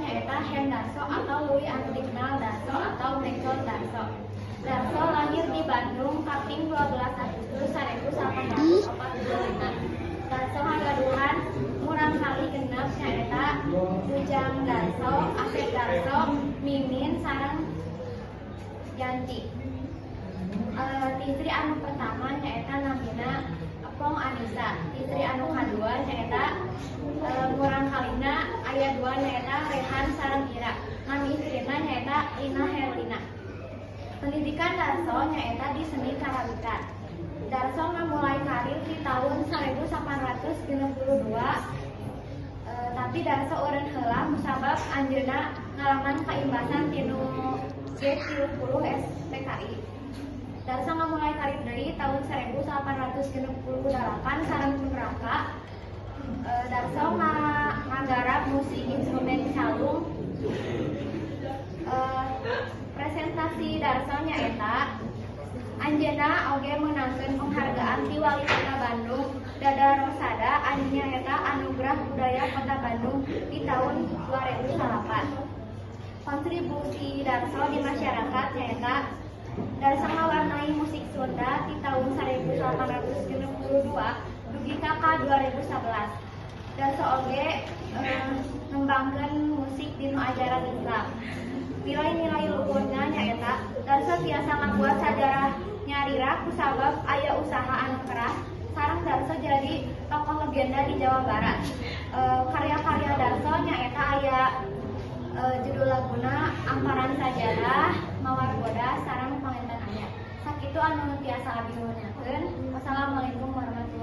nyaeta Hendarso atau Louis Antiknal Darso atau Michael Darso. Darso lahir di Bandung kaping 12 Agustus 1845. Darso ngagaduhan murang kali genep nyaeta Ujang Darso, Asep Darso, Mimin sareng Janji. Istri anu pertama nyaeta namina Pong Anissa. Istri anu kadua nyaeta murang kalina aya dua nyaeta Rehan sareng Ira. Nami istrina nyaeta Lina Herlina. Pendidikan Darso nyaeta di seni karawitan. Darso memulai karir di tahun 1862. Tapi Darso eureun heula musabab anjeunna ngalaman kaimbasan tinu G30 SPKI. Darso ngamulai karir dari tahun 1868 sareng Neraka. Darso nggarap musik instrumen calung. Presentasi Darso nyaeta anjeunna oge meunangkeun penghargaan ti Wali Kota Bandung Dada Rosada anu nyaeta Anugerah Budaya Kota Bandung di tahun 2008. Kontribusi Darso di masyarakat nyaeta Darso ngawarnai musik Sunda di tahun 1862 dugi ka 2011. Darso oge ngembangkeun musik dinu ajaran Islam. Nilai-nilai luhurna nyaeta Darso tiasa ngabuat sajarah nyarira kusabab aya usaha anu keras. Sareng Darso jadi tokoh legenda di Jawa Barat. Karya-karya Darso nyaeta aya judul laguna Amparan Sajadah, Mawar Goda sareng Panganten Anyar. Sakitu anu tiasa abdi nunyakeun. Wassalamualaikum warahmatullahi wabarakatuh.